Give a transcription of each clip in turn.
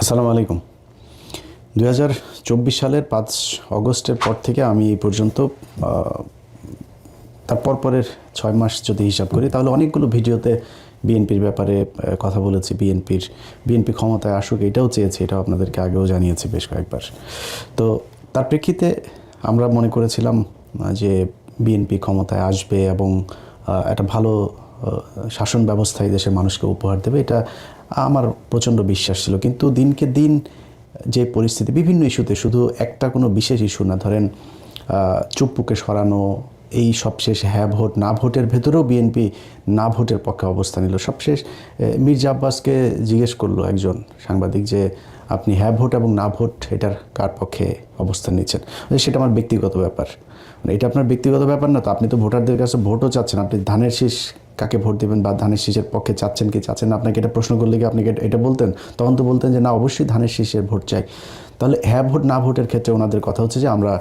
আসসালামু আলাইকুম। 2024 সালের 5 অগস্টের পর থেকে আমি এই পর্যন্ত তার পরের 6 মাস যদি হিসাব করি তাহলে অনেকগুলো ভিডিওতে বিএনপির ব্যাপারে কথা বলেছি। বিএনপি ক্ষমতায় আসুক এটাও চেয়েছি, এটাও আপনাদেরকে আগেও জানিয়েছি বেশ কয়েকবার। তো তার প্রেক্ষিতে আমরা মনে করেছিলাম যে বিএনপি ক্ষমতায় আসবে এবং একটা ভালো শাসন ব্যবস্থায় দেশের মানুষকে উপহার দেবে, এটা আমার প্রচণ্ড বিশ্বাস ছিল। কিন্তু দিনকে দিন যে পরিস্থিতি, বিভিন্ন ইস্যুতে, শুধু একটা কোনো বিশেষ ইস্যু না, ধরেন চুপ্পুকে সরানো, এই সবশেষ হ্যাঁ ভোট না ভোটের ভেতরেও বিএনপি না ভোটের পক্ষে অবস্থান নিল। সবশেষ মির্জা আব্বাসকে জিজ্ঞেস করলো একজন সাংবাদিক যে আপনি হ্যাঁ ভোট এবং না ভোট এটার কার পক্ষে অবস্থান নিচ্ছেন। সেটা আমার ব্যক্তিগত ব্যাপার। এটা আপনার ব্যক্তিগত ব্যাপার না তো, আপনি তো ভোটারদের কাছে ভোটও চাচ্ছেন, আপনি ধানের শীষ কাকে ভোট দেবেন বা ধানের শীষের পক্ষে চাচ্ছেন কি চাচ্ছেন না, আপনাকে এটা প্রশ্ন করলে কি আপনি এটা বলতেন? তখন তো বলতেন যে না, অবশ্যই ধানের শীষের ভোট চাই। তাহলে হ্যাঁ ভোট না ভোটের ক্ষেত্রে ওনাদের কথা হচ্ছে যে আমরা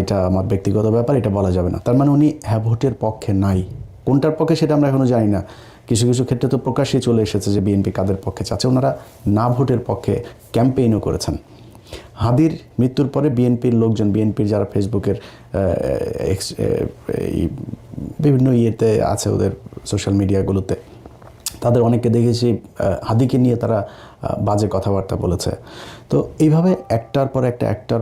এটা আমার ব্যক্তিগত ব্যাপার, এটা বলা যাবে না। তার মানে উনি হ্যাঁ ভোটের পক্ষে নাই। কোনটার পক্ষে সেটা আমরা এখনও জানি না। কিছু কিছু ক্ষেত্রে তো প্রকাশ্যে চলে এসেছে যে বিএনপি কাদের পক্ষে চাচ্ছে। ওনারা না ভোটের পক্ষে ক্যাম্পেইনও করেছেন। হাদির মৃত্যুর পরে বিএনপির লোকজন, বিএনপির যারা ফেসবুকের বিভিন্ন ইয়েতে আছে, ওদের সোশ্যাল মিডিয়াগুলোতে, তাদের অনেককে দেখেছি হাদিকে নিয়ে তারা বাজে কথাবার্তা বলেছে। তো এইভাবে একটার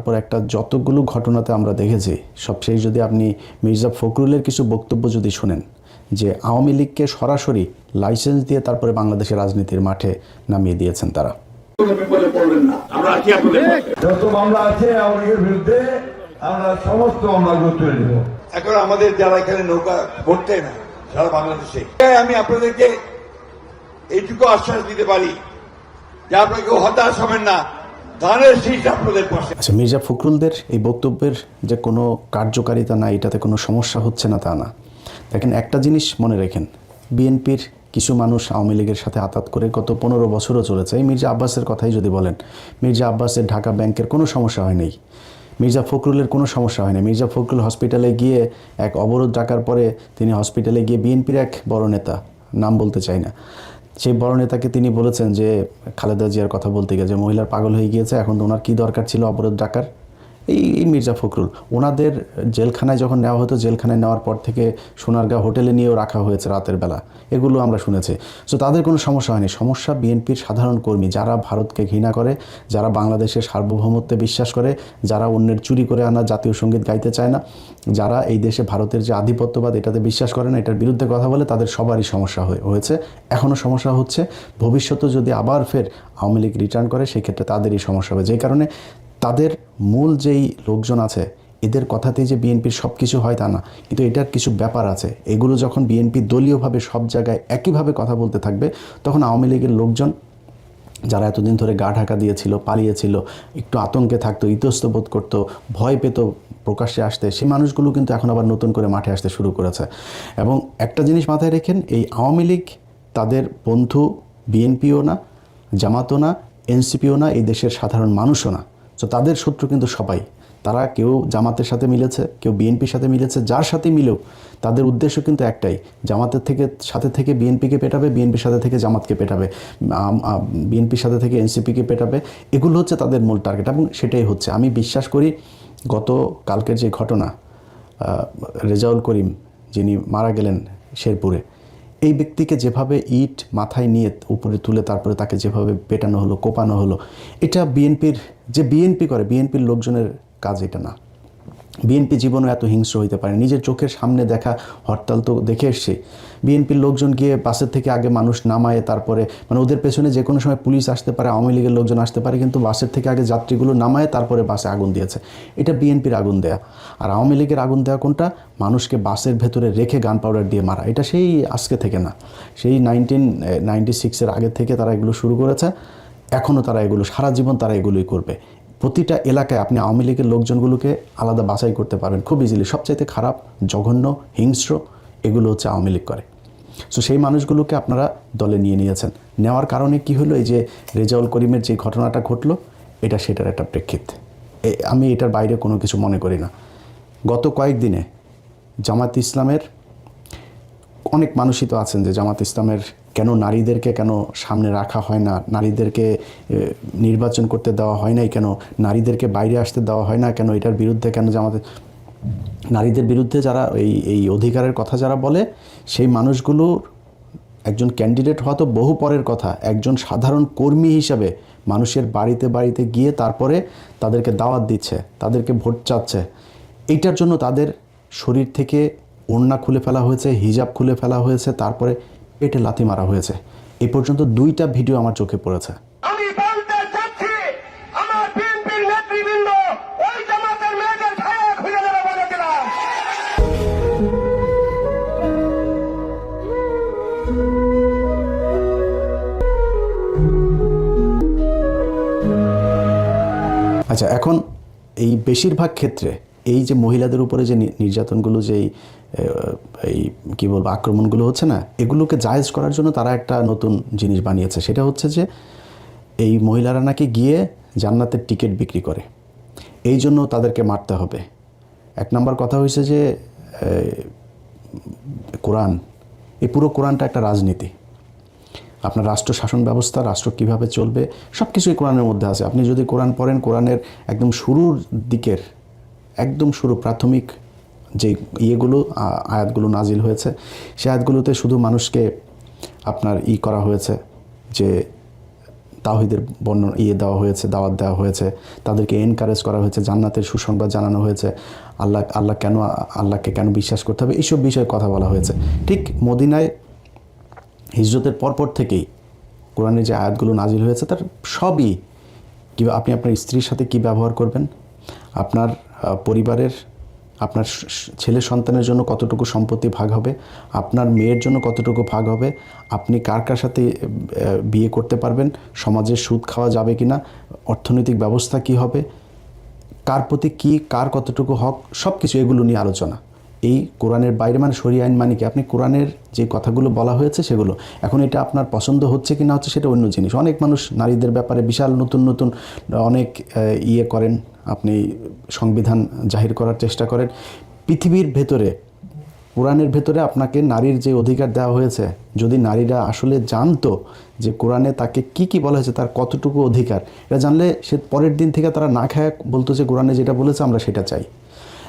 পর একটা যতগুলো ঘটনাতে আমরা দেখেছি, সবশেষ যদি আপনি মির্জা ফখরুলের কিছু বক্তব্য যদি শোনেন যে আওয়ামী লীগকে সরাসরি লাইসেন্স দিয়ে তারপরে বাংলাদেশের রাজনীতির মাঠে নামিয়ে দিয়েছেন তারা। যত মামলা আছে আওয়ামী লীগের বিরুদ্ধে আমরা সমস্ত মামলাগুলো তুলে নেব। এখন আমাদের যারা এখানে নৌকা ভরতে না সারা বাংলাদেশে, আমি আপনাদেরকে এইটুকু আশ্বাস দিতে পারি যে আপনাকে হতাশ হবেন না, ধানের শীষ আপনাদের পাশে। আচ্ছা, মির্জা ফখরুলদের এই বক্তব্যের যে কোনো কার্যকারিতা না, এটাতে কোনো সমস্যা হচ্ছে না তা না। দেখেন, একটা জিনিস মনে রাখেন, বিএনপির কিছু মানুষ আওয়ামী লীগের সাথে আতাত করে গত 15 বছরও চলেছে। এই মির্জা আব্বাসের কথাই যদি বলেন, মির্জা আব্বাসের ঢাকা ব্যাংকের কোনো সমস্যা হয়নি, মির্জা ফখরুলের কোনো সমস্যা হয়নি। মির্জা ফখরুল হসপিটালে গিয়ে এক অবরোধ ডাকার পরে তিনি হসপিটালে গিয়ে বিএনপির এক বড় নেতা, নাম বলতে চাই না, সেই বড় নেতাকে তিনি বলেছেন যে খালেদা জিয়ার কথা বলতে গিয়ে যে মহিলার পাগল হয়ে গিয়েছে, এখন ওনার কী দরকার ছিল অবরোধ ডাকার। এই মির্জা ফখরুল ওনাদের জেলখানায় যখন নেওয়া হতো, জেলখানায় নেওয়ার পর থেকে সোনারগাঁ হোটেলে নিয়েও রাখা হয়েছে রাতের বেলা, এগুলো আমরা শুনেছি। সো তাদের কোনো সমস্যা হয়নি। সমস্যা বিএনপির সাধারণ কর্মী, যারা ভারতকে ঘৃণা করে, যারা বাংলাদেশের সার্বভৌমত্বে বিশ্বাস করে, যারা অন্যের চুরি করে আনা জাতীয় সঙ্গীত গাইতে চায় না, যারা এই দেশে ভারতের যে আধিপত্যবাদ এটাতে বিশ্বাস করে না, এটার বিরুদ্ধে কথা বলে, তাদের সবারই সমস্যা হয়েছে, এখনও সমস্যা হচ্ছে। ভবিষ্যতে যদি আবার ফের আওয়ামী লীগ রিটার্ন করে, সেক্ষেত্রে তাদেরই সমস্যা হবে। যেই কারণে তাদের মূল যেই লোকজন আছে, এদের কথাতেই যে বিএনপির সব কিছু হয় তা না, কিন্তু এটার কিছু ব্যাপার আছে। এগুলো যখন বিএনপি দলীয়ভাবে সব জায়গায় একইভাবে কথা বলতে থাকবে, তখন আওয়ামী লীগের লোকজন যারা এতদিন ধরে গা ঢাকা দিয়েছিল, পালিয়েছিল, একটু আতঙ্কে থাকতো, ইতস্তত বোধ করতো, ভয় পেত প্রকাশ্যে আসতে, সেই মানুষগুলো কিন্তু এখন আবার নতুন করে মাঠে আসতে শুরু করেছে। এবং একটা জিনিস মাথায় রেখেন, এই আওয়ামী লীগ তাদের বন্ধু বিএনপিও না, জামাতও না, এনসিপিও না, এই দেশের সাধারণ মানুষও না। তো তাদের শত্রু কিন্তু সবাই। তারা কেউ জামাতের সাথে মিলেছে, কেউ বিএনপির সাথে মিলেছে, যার সাথে মিলেও তাদের উদ্দেশ্য কিন্তু একটাই, জামাতের সাথে থেকে বিএনপিকে পেটাবে, বিএনপির সাথে থেকে জামাতকে পেটাবে, বিএনপির সাথে থেকে এনসিপিকে পেটাবে। এগুলো হচ্ছে তাদের মূল টার্গেট এবং সেটাই হচ্ছে। আমি বিশ্বাস করি গত কালকের যে ঘটনা, রেজাউল করিম যিনি মারা গেলেন শেরপুরে, এই ব্যক্তিকে যেভাবে ইট মাথায় নিয়ে উপরে তুলে তারপরে তাকে যেভাবে পেটানো হলো, কোপানো হলো, এটা বিএনপি করে, বিএনপির লোকজনের কাজ এটা না। বিএনপি জীবনে এত হিংস্র হইতে পারে। নিজের চোখের সামনে দেখা হরতাল তো দেখে এসছে। বিএনপির লোকজন গিয়ে বাসের থেকে আগে মানুষ নামায়, তারপরে মানে ওদের পেছনে যে কোনো সময় পুলিশ আসতে পারে, আওয়ামী লীগের লোকজন আসতে পারে, কিন্তু বাসের থেকে আগে যাত্রীগুলো নামায় তারপরে বাসে আগুন দিয়েছে। এটা বিএনপির আগুন দেয়া। আর আওয়ামী লীগের আগুন দেওয়া কোনটা? মানুষকে বাসের ভেতরে রেখে গান পাউডার দিয়ে মারা। এটা সেই আজকে থেকে না, সেই 1996-এর আগে থেকে তারা এগুলো শুরু করেছে। এখনও তারা এগুলো সারা জীবন তারা এগুলোই করবে। প্রতিটা এলাকায় আপনি আওয়ামী লীগের লোকজনগুলোকে আলাদা বাছাই করতে পারবেন খুব ইজিলি। সবচাইতে খারাপ, জঘন্য, হিংস্র এগুলো হচ্ছে আওয়ামী লীগ করে। সো সেই মানুষগুলোকে আপনারা দলে নিয়েছেন। নেওয়ার কারণে কি হলো? এই যে রেজাউল করিমের যে ঘটনাটা ঘটলো, এটা সেটার একটা প্রেক্ষিত। আমি এটার বাইরে কোনো কিছু মনে করি না। গত কয়েকদিনে জামাত ইসলামের অনেক মানুষই তো আছেন যে জামাত ইসলামের কেন নারীদেরকে কেন সামনে রাখা হয় না, নারীদেরকে নির্বাচন করতে দেওয়া হয় নাই কেন, নারীদেরকে বাইরে আসতে দেওয়া হয় না কেন, এটার বিরুদ্ধে কেন জামাতে, নারীদের বিরুদ্ধে যারা এই অধিকারের কথা যারা বলে সেই মানুষগুলোর একজন ক্যান্ডিডেট হওয়া তো বহু পরের কথা, একজন সাধারণ কর্মী হিসাবে মানুষের বাড়িতে বাড়িতে গিয়ে তারপরে তাদেরকে দাওয়াত দিচ্ছে, তাদেরকে ভোট চাচ্ছে, এইটার জন্য তাদের শরীর থেকে ওড়না খুলে ফেলা হয়েছে, হিজাব খুলে ফেলা হয়েছে, তারপরে পেটে লাথি মারা হয়েছে। এই পর্যন্ত 2টা ভিডিও আমার চোখে পড়েছে। আমি বলতে চাচ্ছি আমার বিএনপির নেতৃবৃন্দ ওই জামাতের মেয়েদের ছায়া খুলে দেবে বলে দিলাম। আচ্ছা, এখন এই বেশিরভাগ ক্ষেত্রে এই যে মহিলাদের উপরে যে নির্যাতনগুলো, যে এই কী বলবো আক্রমণগুলো হচ্ছে না, এগুলোকে জায়েজ করার জন্য তারা একটা নতুন জিনিস বানিয়েছে। সেটা হচ্ছে যে এই মহিলারা নাকি গিয়ে জান্নাতের টিকিট বিক্রি করে, এই জন্য তাদেরকে মারতে হবে। 1 নম্বর কথা হয়েছে যে কোরআন, এই পুরো কোরআনটা একটা রাজনীতি। আপনার রাষ্ট্র শাসন ব্যবস্থা, রাষ্ট্র কিভাবে চলবে, সব কিছুই কোরআনের মধ্যে আছে। আপনি যদি কোরআন পড়েন, কোরআনের একদম শুরুর দিকের একদম শুরু প্রাথমিক যে ইয়েগুলো আয়াতগুলো নাজিল হয়েছে, সে আয়াতগুলোতে শুধু মানুষকে আপনার করা হয়েছে যে তাওহীদের বর্ণনা দেওয়া হয়েছে, দাওয়াত দেওয়া হয়েছে, তাদেরকে এনকারেজ করা হয়েছে, জান্নাতের সুসংবাদ জানানো হয়েছে, আল্লাহকে কেন বিশ্বাস করতে হবে, এইসব বিষয়ে কথা বলা হয়েছে। ঠিক মদিনায় হিজরতের পরপর থেকেই কোরআনের যে আয়াতগুলো নাজিল হয়েছে তার সবই কী, আপনি আপনার স্ত্রীর সাথে কি ব্যবহার করবেন, আপনার পরিবারের, আপনার ছেলে সন্তানের জন্য কতটুকু সম্পত্তি ভাগ হবে, আপনার মেয়ের জন্য কতটুকু ভাগ হবে, আপনি কার কার সাথে বিয়ে করতে পারবেন, সমাজের সুদ খাওয়া যাবে কি না, অর্থনৈতিক ব্যবস্থা কি হবে, কার প্রতি কী, কার কতটুকু হক, সব কিছু এগুলো নিয়ে আলোচনা। এই কোরআনের বাইরে মানে শরীয়ত আইন মানে কি, আপনি কোরআনের যে কথাগুলো বলা হয়েছে সেগুলো, এখন এটা আপনার পছন্দ হচ্ছে কি না হচ্ছে সেটা অন্য জিনিস। অনেক মানুষ নারীদের ব্যাপারে বিশাল নতুন নতুন অনেক করেন, আপনি সংবিধান জাহির করার চেষ্টা করেন। পৃথিবীর ভেতরে, কোরআনের ভেতরে আপনাকে নারীর যে অধিকার দেওয়া হয়েছে, যদি নারীরা আসলে জানতো যে কোরআনে তাকে কি কি বলা হয়েছে, তার কতটুকু অধিকার, এটা জানলে সে পরের দিন থেকে তারা না খায় বলতো যে কোরআনে যেটা বলেছে আমরা সেটা চাই।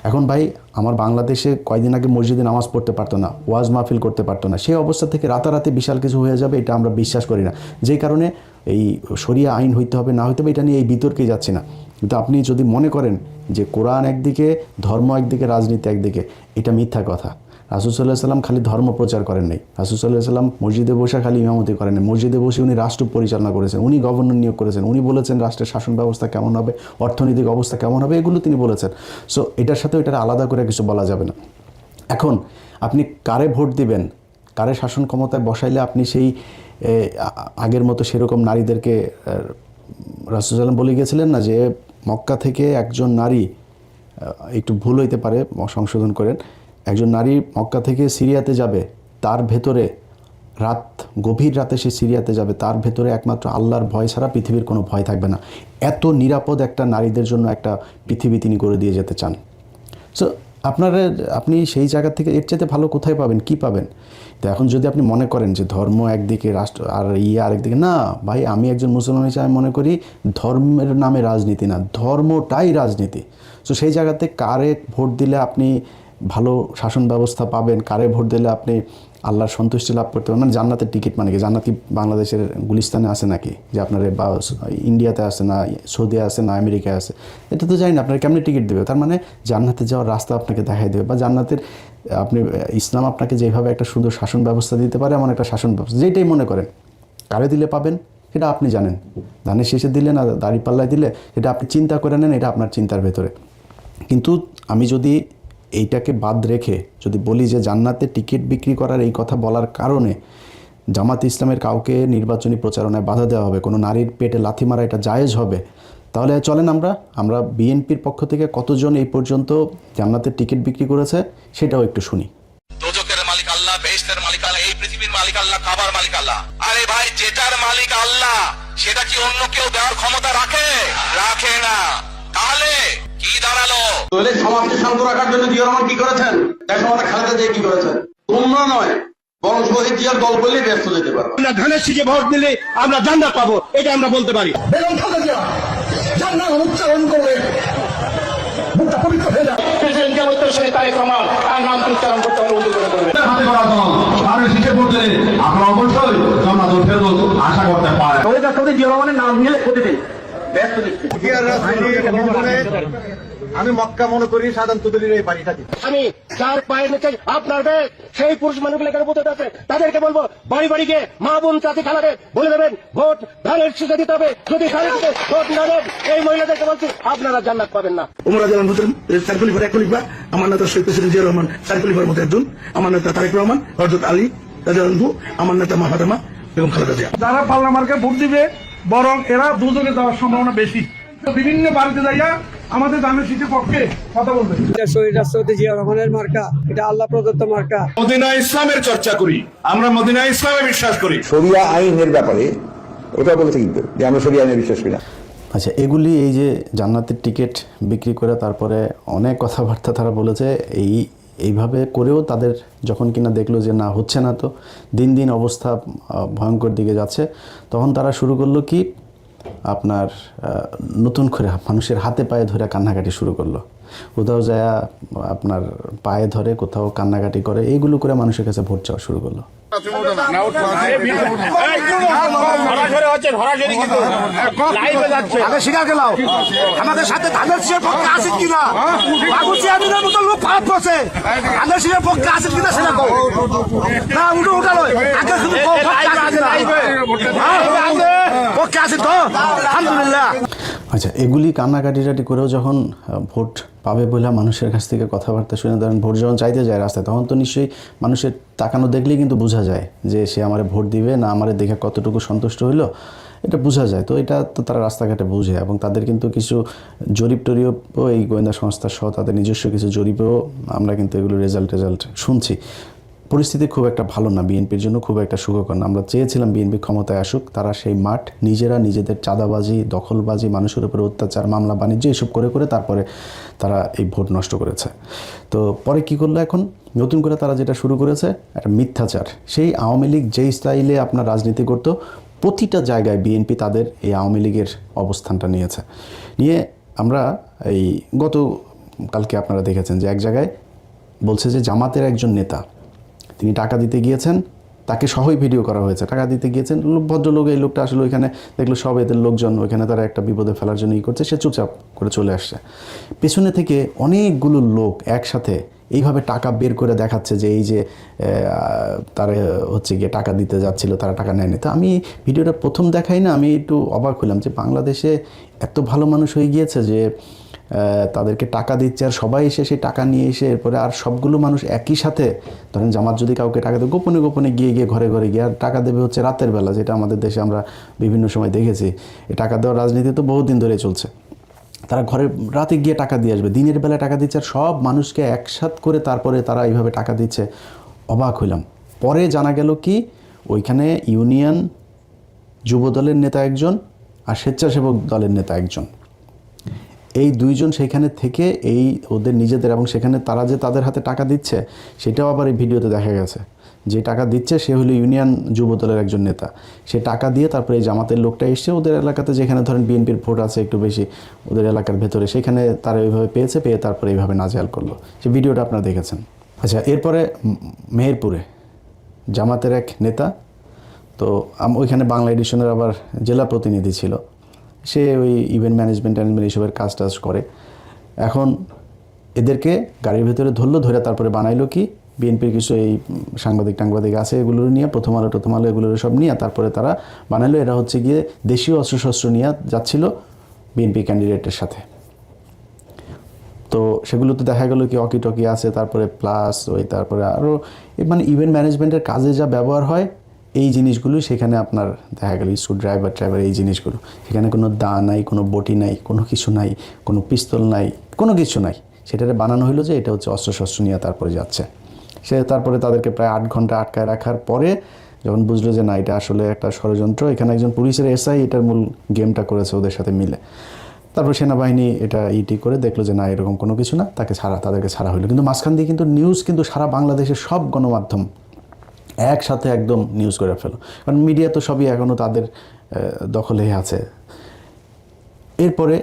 এখন ভাই, আমার বাংলাদেশে কয়েকদিন আগে মসজিদে নামাজ পড়তে পারতো না, ওয়াজ মাহফিল করতে পারতো না, সেই অবস্থা থেকে রাতারাতি বিশাল কিছু হয়ে যাবে, এটা আমরা বিশ্বাস করি না। যেই কারণে এই শরিয়া আইন হইতে হবে না হইতে হবে এটা নিয়ে এই বিতর্কে যাচ্ছি না। কিন্তু আপনি যদি মনে করেন যে কোরআন একদিকে, ধর্ম একদিকে, রাজনীতি একদিকে, এটা মিথ্যা কথা। রাসূল সাল্লাল্লাহু আলাইহি সাল্লাম খালি ধর্ম প্রচার করেন নাই, রাসূল সাল্লাল্লাহু আলাইহি সাল্লাম মসজিদে বসে খালি ইমামতি করেন নাই, মসজিদে বসে উনি রাষ্ট্র পরিচালনা করেছেন, উনি গভর্নর নিয়োগ করেছেন, উনি বলেছেন রাষ্ট্রের শাসন ব্যবস্থা কেমন হবে, অর্থনৈতিক অবস্থা কেমন হবে, এগুলো তিনি বলেছেন। সো এটার সাথে এটার আলাদা করে কিছু বলা যাবে না। এখন আপনি কারে ভোট দিবেন, কারে শাসন ক্ষমতায় বসাইলে আপনি সেই আগের মতো সেরকম নারীদেরকে, রাসূল সাল্লাল্লাহু আলাইহি সাল্লাম বলে গিয়েছিলেন না যে মক্কা থেকে একজন নারী, একটু ভুল হইতে পারে সংশোধন করেন, একজন নারী মক্কা থেকে সিরিয়াতে যাবে, তার ভেতরে গভীর রাতে সে সিরিয়াতে যাবে, তার ভেতরে একমাত্র আল্লাহর ভয় ছাড়া পৃথিবীর কোনো ভয় থাকবে না। এত নিরাপদ একটা নারীদের জন্য একটা পৃথিবী তিনি করে দিয়ে যেতে চান। সো আপনি সেই জায়গা থেকে এর চাইতে ভালো কোথায় পাবেন, কি পাবেন? তো এখন যদি আপনি মনে করেন যে ধর্ম একদিকে, রাষ্ট্র আর আরেকদিকে, না ভাই, আমি একজন মুসলমান হিসেবে মনে করি ধর্মের নামে রাজনীতি না, ধর্মটাই রাজনীতি। সো সেই জায়গাতে কারে ভোট দিলে আপনি ভালো শাসন ব্যবস্থা পাবেন, কারে ভোট দিলে আপনি আল্লাহর সন্তুষ্টি লাভ করতে পারবেন, জান্নাতের টিকিট মানে কি, জান্নাত কি বাংলাদেশের গুলিস্তানে আছে নাকি, যে আপনার বা ইন্ডিয়াতে আছে না, সৌদি আছে না, আমেরিকায় আছে, এটা তো জানি না, আপনার কেমনি টিকিট দেবে? তার মানে জান্নাতে যাওয়ার রাস্তা আপনাকে দেখাই দেবে, বা জান্নাতের আপনি ইসলাম আপনাকে যেভাবে একটা সুন্দর শাসন ব্যবস্থা দিতে পারে এমন একটা শাসন ব্যবস্থা, যেটাই মনে করেন কারে দিলে পাবেন সেটা আপনি জানেন। ধানের শেষে দিলে না দাড়িপাল্লায় দিলে, এটা আপনি চিন্তা করে নেন, এটা আপনার চিন্তার ভেতরে। কিন্তু আমি যদি এইটাকে বাদ রেখে যদি বলি যে জান্নাতে টিকিট বিক্রি করার এই কথা বলার কারণে জামাত ইসলামের কাউকে নির্বাচনী প্রচারণায় বাধা দেওয়া হবে, কোনো নারীর পেটে লাথি মারা এটা জায়েজ হবে, তাহলে চলেন আমরা বিএনপির পক্ষ থেকে কতজন এই পর্যন্ত জান্নাতের টিকিট বিক্রি করেছে সেটাও একটু শুনি। দোজখের মালিক আল্লাহ, বেহেশতের মালিক আল্লাহ, এই পৃথিবীর মালিক আল্লাহ, খাবার মালিক আল্লাহ। আরে ভাই, যেটার মালিক আল্লাহ সেটা কি অন্য কেউ দেওয়ার ক্ষমতা রাখে? রাখে না। তাহলে কি দাঁড়ালো? সমাজকে শান্ত রাখার জন্য জিয়া রহমান কি করেছেন, দেশ খালেদা জিয়া কি করেছেন? তোমরা নয়, বড় শহীদ জিয়ার দল বলেই ব্যস্ত যেতে পারবো। আমরা ধানের শীষে ভোট দিলে আমরা জান্নাত পাবো, এটা আমরা বলতে পারি। বেগম খালেদা জিয়া যার নাম উচ্চারণ করলে মুখটা পবিত্র হয়ে যায়। প্রেসিডেন্ট জিয়া বলতে সেই তারেক রহমান তার নাম উচ্চারণ করতে আমরা উল্লেখ করবে। ধানের শীষে ভোট দিলে আপনারা অবশ্যই জান্নাতুল ফেরদৌস আশা করতে পারেন। জিয়া রহমানের নাম নিয়ে প্রতিদিন ব্যস্ত দিচ্ছি। আমি মক্কা মনে করি সাধারণ তুদলির এই বাড়ি থাকি। আমি যার পায়ের নিচে আপনার ব্যাগ, সেই পুরুষ মানুষগুলো এখানে বসে আছে, তাদেরকে বলবো বাড়ি বাড়ি গিয়ে মা বোন চাচি খালাকে বলে দেবেন ভোট ধানের শীষে দিতে হবে। যদি ধানের শীষে ভোট না দেন, এই মহিলাদেরকে বলছি আপনারা জান্নাত পাবেন না। উমরা জালান হোসেন চার খলিফার এক খলিফা, আমার নেতা শহীদ প্রেসিডেন্ট জিয়া রহমান চার খলিফার মধ্যে একজন, আমার নেতা তারেক রহমান, হযরত আলী রাদিয়াল্লাহু, আমার নেতা মা ফাতেমা বেগম খালেদা জিয়া। যারা পাল্লা মার্কে ভোট দিবে বরং এরা দুজনে যাওয়ার সম্ভাবনা বেশি। বিভিন্ন বাড়িতে যাইয়া আমাদের ধানের শীষের পক্ষে কথা বলবে। এটা শহীদ রাষ্ট্রপতি জিয়া রহমানের মার্কা, এটা আল্লাহ প্রদত্ত মার্কা। মদিনা ইসলামের চর্চা করি, আমরা মদিনা ইসলামে বিশ্বাস করি। শরিয়া আইনের ব্যাপারে ওটা বলেছে কিন্তু যে আমরা শরিয়া আইনে বিশ্বাস করি না। আচ্ছা, এগুলি এই যে জান্নাতের টিকিট বিক্রি করে তারপরে অনেক কথাবার্তা তারা বলেছে, এইভাবে করেও তাদের যখন কিনা দেখলো যে না হচ্ছে না, তো দিন দিন অবস্থা ভয়ঙ্কর দিকে যাচ্ছে, তখন তারা শুরু করলো কি আপনার নতুন করে মানুষের হাতে পায়ে ধরে কান্নাকাটি শুরু করলো। কোথাও যায় আপনার পায়ে ধরে, কোথাও কান্নাকাটি করে, এইগুলো করে মানুষের কাছে ভোট চাওয়া শুরু করলো। আমাদের সাথে ধানের শীষের পক্ষে আছে কিনা, বাবু চেয়ারম্যানের মতো লোক খারাপ করছে, ধানের শীষের পক্ষে আছে কিনা সেটা কও না, উঠো উঠালো আগে শুধু পক্ষে আছে তো আলহামদুলিল্লাহ। আচ্ছা, এগুলি কান্নাকাটি করেও যখন ভোট পাবে বলে মানুষের কাছ থেকে কথাবার্তা শুনে, ধরেন ভোট যখন চাইতে যায় রাস্তায়, তখন তো নিশ্চয়ই মানুষের তাকানো দেখলেই কিন্তু বোঝা যায় যে সে আমারে ভোট দিবে না আমারে দেখে কতটুকু সন্তুষ্ট হইলো, এটা বোঝা যায়। তো এটা তো তারা রাস্তাঘাটে বোঝে, এবং তাদের কিন্তু কিছু জরিপ টরিপও, এই গোয়েন্দা সংস্থা সহ তাদের নিজস্ব কিছু জরিপেও আমরা কিন্তু এগুলো রেজাল্ট শুনছি। পরিস্থিতি খুব একটা ভালো না, বিএনপির জন্য খুব একটা সুখকর না। আমরা চেয়েছিলাম বিএনপি ক্ষমতায় আসুক, তারা সেই মাঠ নিজেদের চাঁদাবাজি, দখলবাজি, মানুষের উপরে অত্যাচার, মামলা বাণিজ্য এসব করে তারপরে তারা এই ভোট নষ্ট করেছে। তো পরে কি করলো, এখন নতুন করে তারা যেটা শুরু করেছে একটা মিথ্যাচার। সেই আওয়ামী লীগ যেই স্টাইলে আপনার রাজনীতি করতো, প্রতিটা জায়গায় বিএনপি তাদের এই আওয়ামী লীগের অবস্থানটা নিয়ে আমরা এই কালকে আপনারা দেখেছেন যে এক জায়গায় বলছে যে জামাতের একজন নেতা তিনি টাকা দিতে গিয়েছেন, তাকে সহই ভিডিও করা হয়েছে, টাকা দিতে গিয়েছেন ভদ্রলোক, এই লোকটা আসলে ওইখানে দেখলো সব এদের লোকজন ওইখানে তারা একটা বিপদে ফেলার জন্য করছে, সে চুপচাপ করে চলে আসছে। পেছনে থেকে অনেকগুলো লোক একসাথে এইভাবে টাকা বের করে দেখাচ্ছে যে এই যে তারা হচ্ছে গিয়ে টাকা দিতে যাচ্ছিল, তারা টাকা নেয়নি। তো আমি ভিডিওটা প্রথম দেখাই না, আমি একটু অবাক হলাম যে বাংলাদেশে এত ভালো মানুষ হয়ে গিয়েছে যে তাদেরকে টাকা দিচ্ছে, আর সবাই এসে সেই টাকা নিয়ে এসে এরপরে আর সবগুলো মানুষ একই সাথে, ধরেন জামাত যদি কাউকে টাকা দেয় গোপনে গিয়ে ঘরে গিয়ে আর টাকা দেবে হচ্ছে রাতের বেলা, যেটা আমাদের দেশে আমরা বিভিন্ন সময় দেখেছি। এই টাকা দেওয়ার রাজনীতি তো বহুদিন ধরে চলছে। তারা ঘরে রাতে গিয়ে টাকা দিয়ে আসবে, দিনের বেলা টাকা দিচ্ছে, আর সব মানুষকে একসাথ করে তারপরে তারা এইভাবে টাকা দিচ্ছে। অবাক হইলাম। পরে জানা গেল কি ওইখানে ইউনিয়ন যুব দলের নেতা একজন আর স্বেচ্ছাসেবক দলের নেতা একজন, এই দুইজন সেখানে থেকে এই ওদের নিজেদের, এবং সেখানে তারা যে তাদের হাতে টাকা দিচ্ছে সেটাও আবার এই ভিডিওতে দেখা গেছে। যে টাকা দিচ্ছে সে হলো ইউনিয়ন যুব দলের একজন নেতা, সে টাকা দিয়ে তারপরে এই জামাতের লোকটা এসছে ওদের এলাকাতে, যেখানে ধরেন বিএনপির ভোট আছে একটু বেশি ওদের এলাকার ভেতরে, সেখানে তারা এইভাবে পেয়ে তারপরে এইভাবে নাজেহাল করলো। সে ভিডিওটা আপনারা দেখেছেন। আচ্ছা, এরপরে মেহেরপুরে জামাতের এক নেতা, তো ওইখানে বাংলা এডিশনের আবার জেলা প্রতিনিধি ছিল, সে ওই ইভেন্ট ম্যানেজমেন্ট এইসবের কাজ করে। এখন এদেরকে গাড়ির ভেতরে ধরে তারপরে বানাইলো কি বিএনপির কিছু এই সাংবাদিক আছে, এগুলো নিয়ে প্রথম আলো এগুলো সব নিয়ে তারপরে তারা বানাইলো এরা হচ্ছে গিয়ে দেশীয় অস্ত্রশস্ত্র নিয়ে যাচ্ছিল বিএনপি ক্যান্ডিডেটের সাথে। তো সেগুলো তো দেখা গেল কি অকি আছে, তারপরে প্লাস তারপরে আরও মানে ইভেন্ট ম্যানেজমেন্টের কাজে যা ব্যবহার হয় এই জিনিসগুলো সেখানে আপনার দেখা গেল স্ক্রু ড্রাইভার এই জিনিসগুলো, সেখানে কোনো দা নাই, কোনো বটি নাই, কোনো কিছু নাই, কোনো পিস্তল নাই, কোনো কিছু নাই। সেটাতে বানানো হলো যে এটা হচ্ছে অস্ত্রশস্ত্র নিয়ে তারপরে যাচ্ছে। সে তারপরে তাদেরকে প্রায় 8 ঘন্টা আটকায় রাখার পরে যখন বুঝলো যে না এটা আসলে একটা ষড়যন্ত্র, এখানে একজন পুলিশের এসআই এটার মূল গেমটা করেছে ওদের সাথে মিলে, তারপর সেনাবাহিনী এটা করে দেখলো যে না এরকম কোনো কিছু না, তাদেরকে ছাড়া হলো। কিন্তু মাঝখান দিয়ে কিন্তু নিউজ কিন্তু সারা বাংলাদেশের সব গণমাধ্যম একসাথে একদম নিউজ করে ফেলো, কারণ মিডিয়া তো সবই এখনও তাদের দখলেই আছে। এরপরে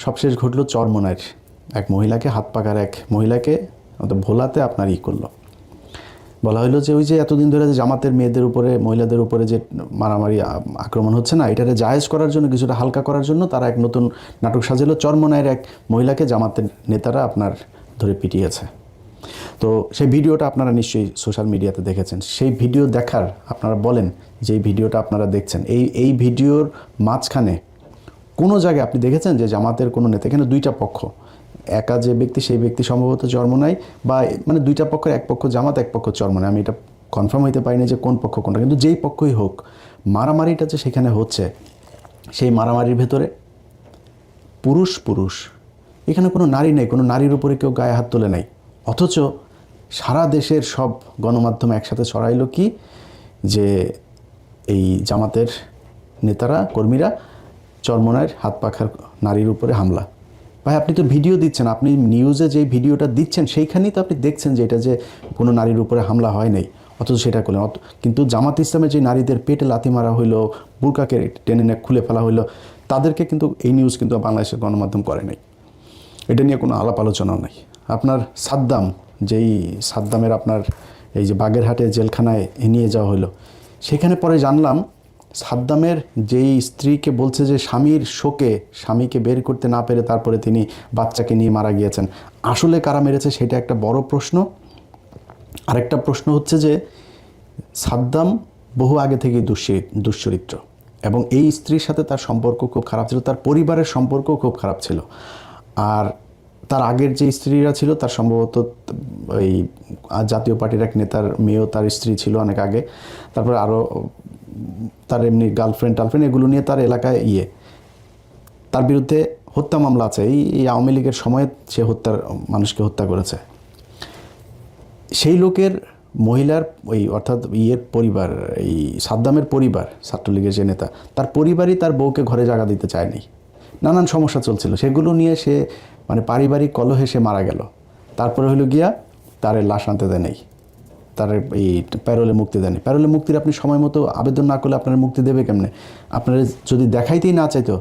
সবশেষ ঘটলো চরমোনাইর এক মহিলাকে, হাত পাকার এক মহিলাকে ভোলাতে আপনার করলো, বলা হলো যে ওই যে এতদিন ধরে যে জামাতের মেয়েদের উপরে মহিলাদের উপরে যে মারামারি আক্রমণ হচ্ছে না, এটারে জায়েজ করার জন্য, কিছুটা হালকা করার জন্য তারা এক নতুন নাটক সাজালো। চরমোনাইয়ের এক মহিলাকে জামাতের নেতারা আপনার ধরে পিটিয়েছে। তো সেই ভিডিওটা আপনারা নিশ্চয়ই সোশ্যাল মিডিয়াতে দেখেছেন। সেই ভিডিও দেখার আপনারা বলেন যে এই ভিডিওটা আপনারা দেখছেন, এই ভিডিওর মাঝখানে কোনো জায়গায় আপনি দেখেছেন যে জামাতের কোনো নেতা, এখানে দুইটা পক্ষ, একা যে ব্যক্তি সেই ব্যক্তি সম্ভবত চরমোনাই, বা মানে দুইটা পক্ষের, এক পক্ষ জামাত এক পক্ষ চরমোনাই, আমি এটা কনফার্ম হইতে পারিনি যে কোন পক্ষ কোনটা, কিন্তু যেই পক্ষই হোক মারামারিটা যে সেখানে হচ্ছে, সেই মারামারির ভেতরে পুরুষ, এখানে কোনো নারী নেই, কোনো নারীর উপরে কেউ গায়ে হাত তোলে নাই। অথচ সারা দেশের সব গণমাধ্যম একসাথে ছড়াইলো কি যে এই জামাতের নেতারা, কর্মীরা চরমোনাইয়ের হাত পাখার নারীর উপরে হামলা। ভাই আপনি তো ভিডিও দিচ্ছেন, আপনি নিউজে যে ভিডিওটা দিচ্ছেন সেইখানেই তো আপনি দেখছেন যে এটা যে কোনো নারীর উপরে হামলা হয় নাই, অথচ সেটা করলেন। কিন্তু জামাত ইসলামের যে নারীদের পেটে লাথি মারা হইলো, বুরকাকে টেনে খুলে ফেলা হইলো, তাদেরকে কিন্তু এই নিউজ কিন্তু বাংলাদেশের গণমাধ্যম করে নাই, এটা নিয়ে কোনো আলাপ আলোচনাও নাই। আপনার সাদ্দাম, যেই সাদ্দামের আপনার এই যে বাগেরহাটে জেলখানায় নিয়ে যাওয়া হলো, সেখানে পরে জানলাম সাদ্দামের যেই স্ত্রীকে বলছে যে স্বামীর শোকে স্বামীকে বের করতে না পেরে তারপরে তিনি বাচ্চাকে নিয়ে মারা গিয়েছেন। আসলে কারা মেরেছে সেটা একটা বড় প্রশ্ন। আরেকটা প্রশ্ন হচ্ছে যে সাদ্দাম বহু আগে থেকেই দুশ্চরিত্র, এবং এই স্ত্রীর সাথে তার সম্পর্ক খুব খারাপ ছিল, তার পরিবারের সম্পর্কও খুব খারাপ ছিল। আর তার আগের যে স্ত্রীরা ছিল তার সম্ভবত এই জাতীয় পার্টির এক নেতার মেয়েও তার স্ত্রী ছিল অনেক আগে, তারপরে আরও তার এমনি গার্লফ্রেন্ড এগুলো নিয়ে তার এলাকায় তার বিরুদ্ধে হত্যা মামলা আছে। এই আওয়ামী লীগের সময়ে সে মানুষকে হত্যা করেছে। সেই লোকের মহিলার অর্থাৎ পরিবার, এই সাদ্দামের পরিবার, ছাত্রলীগের যে নেতা, তার পরিবারই তার বউকে ঘরে জায়গা দিতে চায়নি, নানান সমস্যা চলছিল, সেগুলো নিয়ে সে মানে পারিবারিক কলহে সে মারা গেল। তারপরে হলো গিয়া তার লাশ আনতে দেয় নেই, তার এই প্যারোলে মুক্তি দেয়নি। প্যারোলে মুক্তির আপনি সময় মতো আবেদন না করলে আপনার মুক্তি দেবে কেমনে? আপনার যদি দেখাইতেই না চাইতো,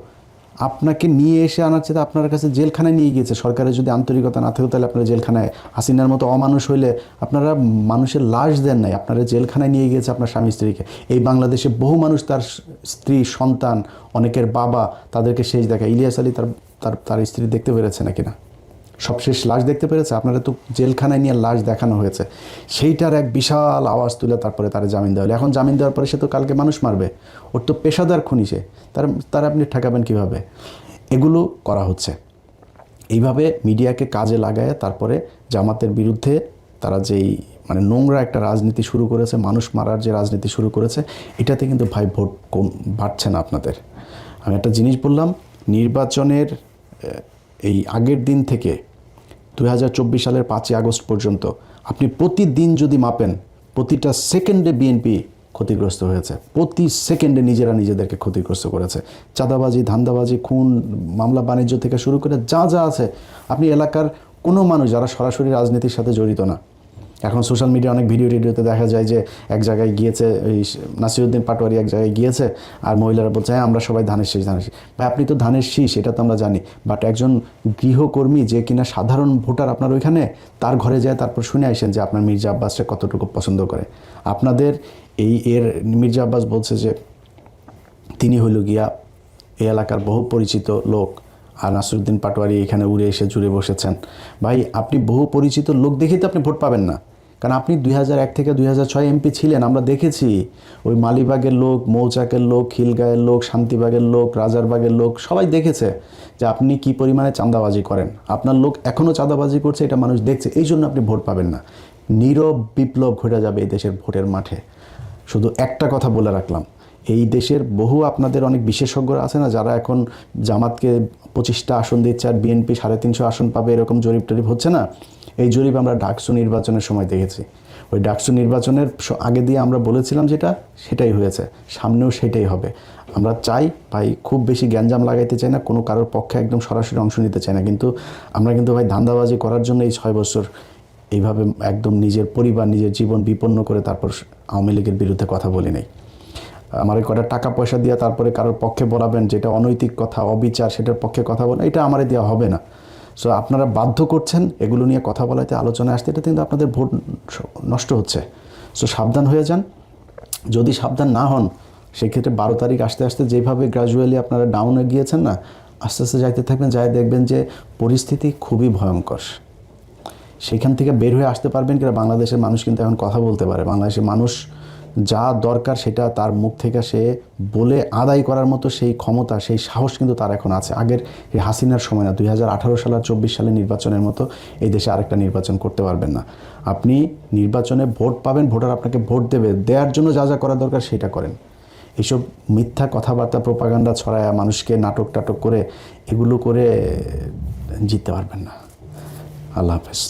আপনাকে নিয়ে এসে আনার চাইতে আপনার কাছে জেলখানায় নিয়ে গিয়েছে। সরকারের যদি আন্তরিকতা না থাকে তাহলে আপনারা জেলখানায়, হাসিনার মতো অমানুষ হইলে আপনারা মানুষের লাশ দেন নাই, আপনারা জেলখানায় নিয়ে গিয়েছে আপনার স্বামী স্ত্রীকে। এই বাংলাদেশে বহু মানুষ তার স্ত্রী, সন্তান, অনেকের বাবা, তাদেরকে শেষ দেখা। ইলিয়াস আলী তার স্ত্রী দেখতে পেরেছে নাকি না? সবশেষ লাশ দেখতে পেরেছে? আপনারা তো জেলখানায় নিয়ে লাশ দেখানো হয়েছে, সেইটার এক বিশাল আওয়াজ তুলে তারপরে তারা জামিন দেওয়া হলো। এখন জামিন দেওয়ার পরে সে তো কালকে মানুষ মারবে, ওর তো পেশাদার খুনি সে, তারা আপনি ঠেকাবেন কীভাবে? এগুলো করা হচ্ছে। এইভাবে মিডিয়াকে কাজে লাগায় তারপরে জামাতের বিরুদ্ধে তারা যেই মানে নোংরা একটা রাজনীতি শুরু করেছে, মানুষ মারার যে রাজনীতি শুরু করেছে, এটাতে কিন্তু ভাই ভোট কম বাড়ছে না আপনাদের। আমি একটা জিনিস বললাম, নির্বাচনের এই আগের দিন থেকে 2024 সালের 5ই আগস্ট পর্যন্ত আপনি প্রতিদিন যদি মাপেন, প্রতিটা সেকেন্ডে বিএনপি ক্ষতিগ্রস্ত হয়েছে, প্রতি সেকেন্ডে নিজেরা নিজেদেরকে ক্ষতিগ্রস্ত করেছে। চাঁদাবাজি, ধান্দাবাজি, খুন, মামলা বাণিজ্য থেকে শুরু করে যা আছে, আপনি এলাকার কোনো মানুষ যারা সরাসরি রাজনীতির সাথে জড়িত না, এখন সোশ্যাল মিডিয়া অনেক ভিডিওতে দেখা যায় যে এক জায়গায় গিয়েছে, এই নাসিরউদ্দিন পাটোয়ারি এক জায়গায় গিয়েছে, আর মহিলারা বলছে হ্যাঁ আমরা সবাই ধানের শীষ। ভাই আপনি তো ধানের শীষ, এটা তো আমরা জানি, বাট একজন গৃহকর্মী যে কিনা সাধারণ ভোটার আপনার ওইখানে, তার ঘরে যায় তারপর শুনে আসেন যে আপনার মির্জা আব্বাসকে কতটুকু পছন্দ করে। আপনাদের মির্জা আব্বাস বলছে যে তিনি হইল গিয়া এই এলাকার বহু পরিচিত লোক, আর নাসিরউদ্দিন পাটোয়ারি এখানে উড়ে এসে জুড়ে বসেছেন। ভাই আপনি বহু পরিচিত লোক দেখেই তো আপনি ভোট পাবেন না, কারণ আপনি 2001 থেকে 2006 এমপি ছিলেন। আমরা দেখেছি ওই মালিবাগের লোক, মৌচাকের লোক, খিলগাঁয়ের লোক, শান্তিবাগের লোক, রাজারবাগের লোক সবাই দেখেছে যে আপনি কি পরিমাণে চাঁদাবাজি করেন। আপনার লোক এখনও চাঁদাবাজি করছে, এটা মানুষ দেখছে, এই জন্য আপনি ভোট পাবেন না। নীরব বিপ্লব ঘটে যাবে এই দেশের ভোটের মাঠে। শুধু একটা কথা বলে রাখলাম, এই দেশের বহু আপনাদের অনেক বিশেষজ্ঞরা আছে না, যারা এখন জামাতকে 25টা আসন দিচ্ছে আর বিএনপি 350 আসন পাবে, এরকম জরিপ টরিপ হচ্ছে না? এই জরিপ আমরা ডাকসু নির্বাচনের সময় দেখেছি। ওই ডাকসু নির্বাচনের আগে দিয়ে আমরা বলেছিলাম যেটা, সেটাই হয়েছে, সামনেও সেটাই হবে। আমরা চাই ভাই, খুব বেশি গ্যাঞ্জাম লাগাইতে চাই না, কোনো কারোর পক্ষে একদম সরাসরি অংশ নিতে চাই না, কিন্তু আমরা কিন্তু ভাই ধান্দাবাজি করার জন্য এই 6 বছর এইভাবে একদম নিজের পরিবার নিজের জীবন বিপন্ন করে তারপর আওয়ামী লীগের বিরুদ্ধে কথা বলি নাই। আমার কটা টাকা পয়সা দিয়ে তারপরে কারোর পক্ষে বলাবেন যেটা অনৈতিক কথা অবিচার সেটার পক্ষে কথা বলেন, এটা আমারে দেওয়া হবে না। সো আপনারা বাধ্য করছেন এগুলো নিয়ে কথা বলাতে আলোচনায় আসতে, এটা কিন্তু আপনাদের ভোট নষ্ট হচ্ছে। সো সাবধান হয়ে যান। যদি সাবধান না হন সেক্ষেত্রে 12 তারিখ আসতে আসতে যেভাবে গ্র্যাজুয়ালি আপনারা ডাউনে গিয়েছেন না, আস্তে আস্তে যাইতে থাকবেন, যাই দেখবেন যে পরিস্থিতি খুবই ভয়ঙ্কর। সেইখান থেকে বের হয়ে আসতে পারবেন কিনা, বাংলাদেশের মানুষ কিন্তু এখন কথা বলতে পারে। বাংলাদেশের মানুষ যা দরকার সেটা তার মুখ থেকে সে বলে আদায় করার মতো সেই ক্ষমতা সেই সাহস কিন্তু তার এখন আছে। আগের এই হাসিনার সময় না, 2018 সাল আর 24 সালের নির্বাচনের মতো এই দেশে আরেকটা নির্বাচন করতে পারবেন না। আপনি নির্বাচনে ভোট পাবেন, ভোটার আপনাকে ভোট দেবে, দেওয়ার জন্য যা যা করা দরকার সেটা করেন। এইসব মিথ্যা কথাবার্তা প্রোপাগান্ডা ছড়ায় মানুষকে নাটক টাটক করে এগুলো করে জিততে পারবেন না। আল্লাহ হাফেজ।